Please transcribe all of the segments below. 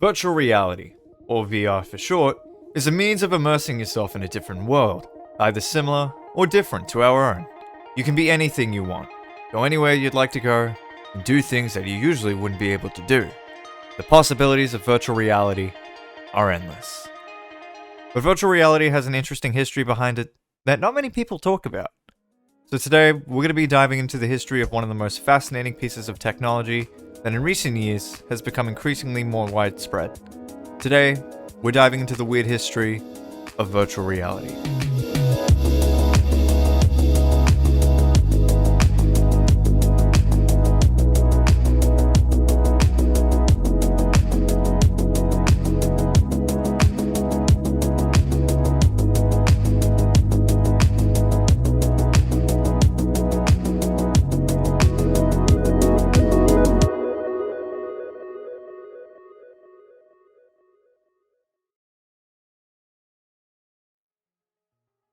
Virtual reality, or VR for short, is a means of immersing yourself in a different world, either similar or different to our own. You can be anything you want, go anywhere you'd like to go, and do things that you usually wouldn't be able to do. The possibilities of virtual reality are endless. But virtual reality has an interesting history behind it that not many people talk about. So today, we're going to be diving into the history of one of the most fascinating pieces of technology that in recent years has become increasingly more widespread. Today, we're diving into the weird history of virtual reality.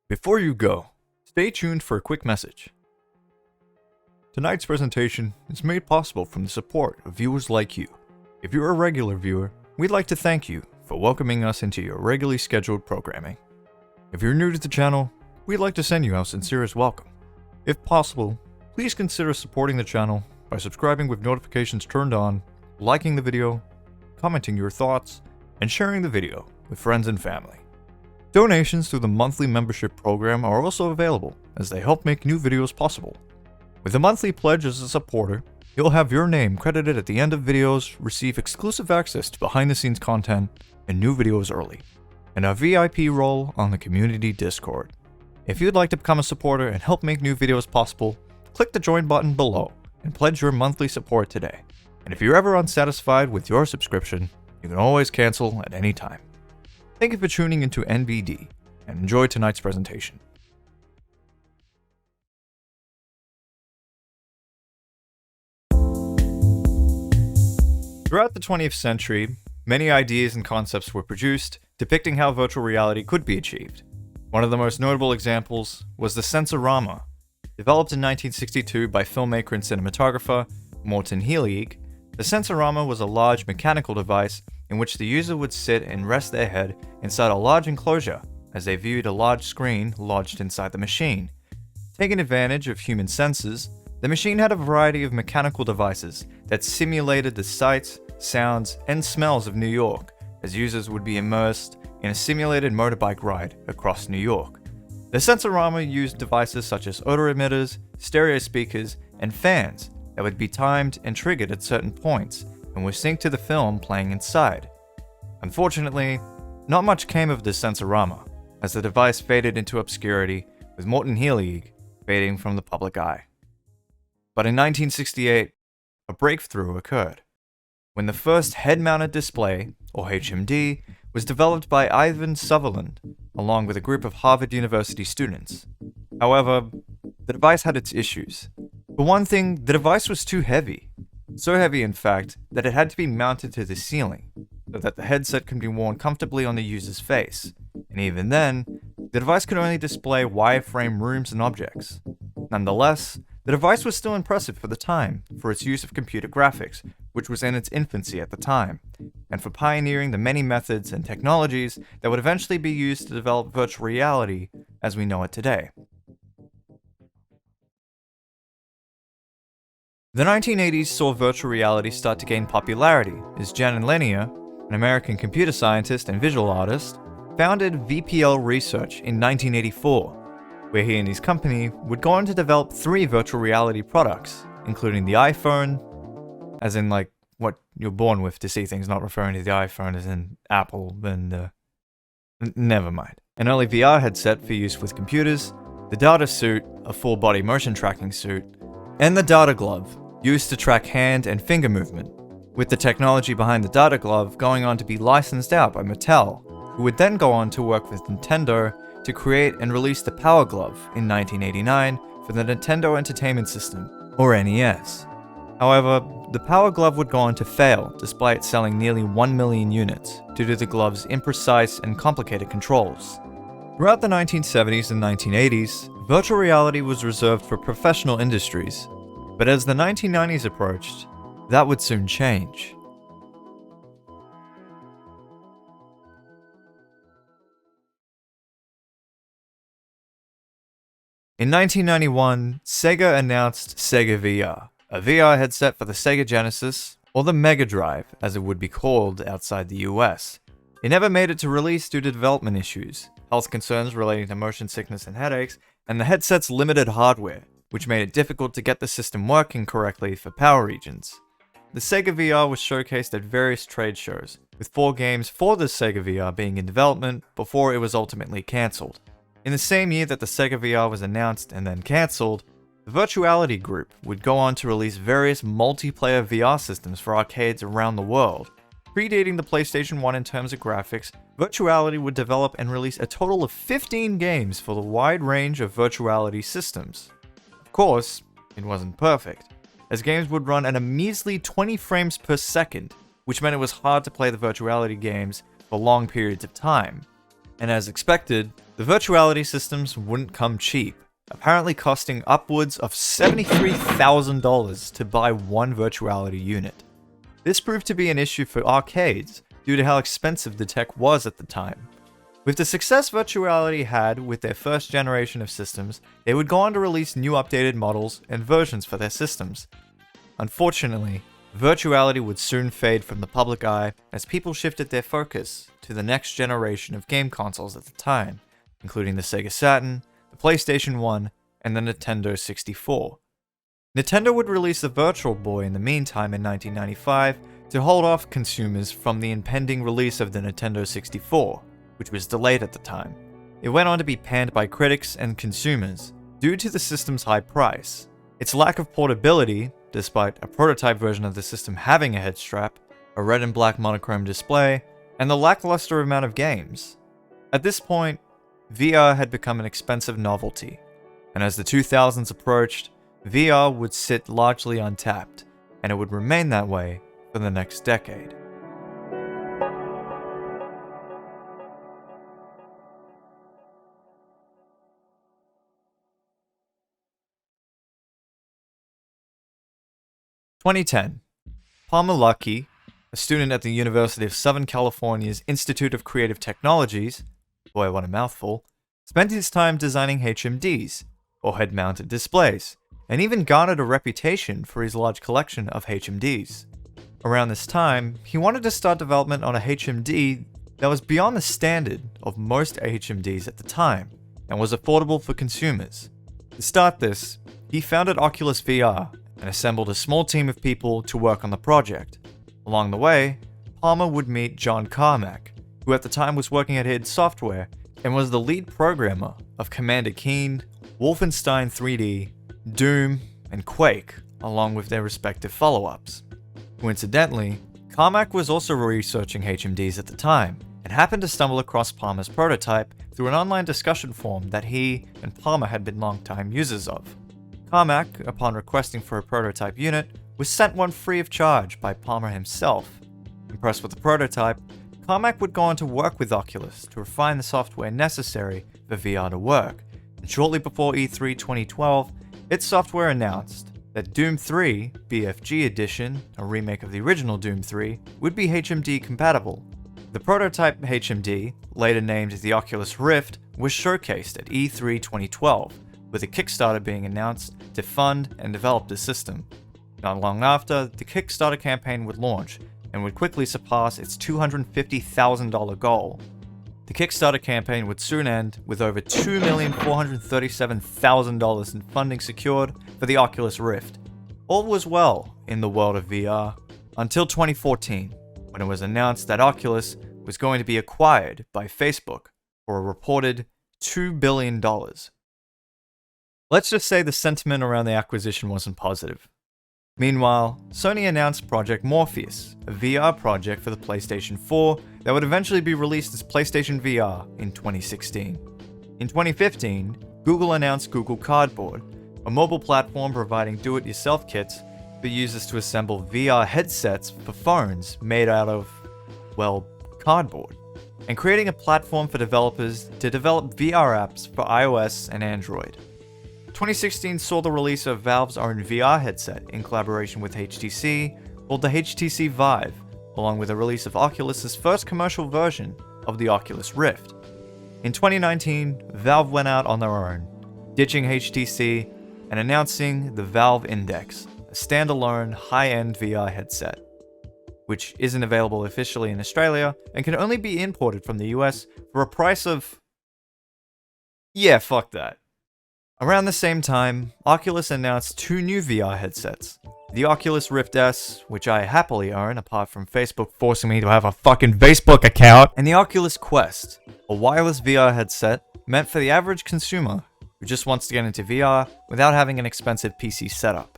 Before you go, stay tuned for a quick message. Tonight's presentation is made possible from the support of viewers like you. If you're a regular viewer, we'd like to thank you for welcoming us into your regularly scheduled programming. If you're new to the channel, we'd like to send you our sincerest welcome. If possible, please consider supporting the channel by subscribing with notifications turned on, liking the video, commenting your thoughts, and sharing the video with friends and family. Donations through the monthly membership program are also available, as they help make new videos possible. With a monthly pledge as a supporter, you'll have your name credited at the end of videos, receive exclusive access to behind-the-scenes content, and new videos early, and a VIP role on the community Discord. If you'd like to become a supporter and help make new videos possible, click the join button below and pledge your monthly support today. And if you're ever unsatisfied with your subscription, you can always cancel at any time. Thank you for tuning into NBD, and enjoy tonight's presentation. Throughout the 20th century, many ideas and concepts were produced depicting how virtual reality could be achieved. One of the most notable examples was the Sensorama. Developed in 1962 by filmmaker and cinematographer Morton Heilig, the Sensorama was a large mechanical device in which the user would sit and rest their head inside a large enclosure as they viewed a large screen lodged inside the machine. Taking advantage of human senses, the machine had a variety of mechanical devices that simulated the sights, sounds, and smells of New York, as users would be immersed in a simulated motorbike ride across New York. The Sensorama used devices such as odor emitters, stereo speakers, and fans that would be timed and triggered at certain points and were synced to the film playing inside. Unfortunately, not much came of this Sensorama, as the device faded into obscurity, with Morton Heilig fading from the public eye. But in 1968, a breakthrough occurred, when the first head-mounted display, or HMD, was developed by Ivan Sutherland, along with a group of Harvard University students. However, the device had its issues. For one thing, the device was too heavy. So heavy, in fact, that it had to be mounted to the ceiling, so that the headset could be worn comfortably on the user's face. And even then, the device could only display wireframe rooms and objects. Nonetheless, the device was still impressive for the time, for its use of computer graphics, which was in its infancy at the time, and for pioneering the many methods and technologies that would eventually be used to develop virtual reality as we know it today. The 1980s saw virtual reality start to gain popularity as Jan Lanier, an American computer scientist and visual artist, founded VPL Research in 1984, where he and his company would go on to develop 3 virtual reality products, including the iPhone, as in like what you're born with to see things, not referring to the iPhone as in Apple, and never mind. An early VR headset for use with computers, the Data Suit, a full body motion tracking suit, and the Data Glove, used to track hand and finger movement, with the technology behind the Data Glove going on to be licensed out by Mattel, who would then go on to work with Nintendo to create and release the Power Glove in 1989 for the Nintendo Entertainment System, or NES. However, the Power Glove would go on to fail despite selling nearly 1 million units due to the glove's imprecise and complicated controls. Throughout the 1970s and 1980s, virtual reality was reserved for professional industries, but as the 1990s approached, that would soon change. In 1991, Sega announced Sega VR, a VR headset for the Sega Genesis, or the Mega Drive as it would be called outside the US. It never made it to release due to development issues, health concerns relating to motion sickness and headaches, and the headset's limited hardware, which made it difficult to get the system working correctly for power regions. The Sega VR was showcased at various trade shows, with 4 games for the Sega VR being in development before it was ultimately cancelled. In the same year that the Sega VR was announced and then cancelled, the Virtuality Group would go on to release various multiplayer VR systems for arcades around the world. Predating the PlayStation 1 in terms of graphics, Virtuality would develop and release a total of 15 games for the wide range of Virtuality systems. Of course, it wasn't perfect, as games would run at a measly 20 frames per second, which meant it was hard to play the Virtuality games for long periods of time. And as expected, the Virtuality systems wouldn't come cheap, apparently costing upwards of $73,000 to buy one Virtuality unit. This proved to be an issue for arcades due to how expensive the tech was at the time. With the success Virtuality had with their first generation of systems, they would go on to release new updated models and versions for their systems. Unfortunately, Virtuality would soon fade from the public eye as people shifted their focus to the next generation of game consoles at the time, including the Sega Saturn, the PlayStation 1, and the Nintendo 64. Nintendo would release the Virtual Boy in the meantime in 1995 to hold off consumers from the impending release of the Nintendo 64, which was delayed at the time. It went on to be panned by critics and consumers due to the system's high price, its lack of portability, despite a prototype version of the system having a head strap, a red and black monochrome display, and the lackluster amount of games. At this point, VR had become an expensive novelty, and as the 2000s approached, VR would sit largely untapped, and it would remain that way for the next decade. (2010) Palmer Luckey, a student at the University of Southern California's Institute of Creative Technologies, boy what a mouthful, spent his time designing HMDs, or head-mounted displays, and even garnered a reputation for his large collection of HMDs. Around this time, he wanted to start development on a HMD that was beyond the standard of most HMDs at the time, and was affordable for consumers. To start this, he founded Oculus VR, and assembled a small team of people to work on the project. Along the way, Palmer would meet John Carmack, who at the time was working at id Software and was the lead programmer of Commander Keen, Wolfenstein 3D, Doom, and Quake, along with their respective follow-ups. Coincidentally, Carmack was also researching HMDs at the time, and happened to stumble across Palmer's prototype through an online discussion forum that he and Palmer had been longtime users of. Carmack, upon requesting for a prototype unit, was sent one free of charge by Palmer himself. Impressed with the prototype, Carmack would go on to work with Oculus to refine the software necessary for VR to work, and shortly before E3 2012, id Software announced that Doom 3 BFG Edition, a remake of the original Doom 3, would be HMD compatible. The prototype HMD, later named the Oculus Rift, was showcased at E3 2012, with a Kickstarter being announced to fund and develop the system. Not long after, the Kickstarter campaign would launch, and would quickly surpass its $250,000 goal. The Kickstarter campaign would soon end with over $2,437,000 in funding secured for the Oculus Rift. All was well in the world of VR, until 2014, when it was announced that Oculus was going to be acquired by Facebook for a reported $2 billion. Let's just say the sentiment around the acquisition wasn't positive. Meanwhile, Sony announced Project Morpheus, a VR project for the PlayStation 4 that would eventually be released as PlayStation VR in 2016. In 2015, Google announced Google Cardboard, a mobile platform providing do-it-yourself kits for users to assemble VR headsets for phones made out of, well, cardboard, and creating a platform for developers to develop VR apps for iOS and Android. 2016 saw the release of Valve's own VR headset in collaboration with HTC, called the HTC Vive, along with the release of Oculus's first commercial version of the Oculus Rift. In 2019, Valve went out on their own, ditching HTC and announcing the Valve Index, a standalone high-end VR headset, which isn't available officially in Australia and can only be imported from the US for a price of... yeah, fuck that. Around the same time, Oculus announced 2 new VR headsets. The Oculus Rift S, which I happily own apart from Facebook forcing me to have a fucking Facebook account, and the Oculus Quest, a wireless VR headset meant for the average consumer who just wants to get into VR without having an expensive PC setup.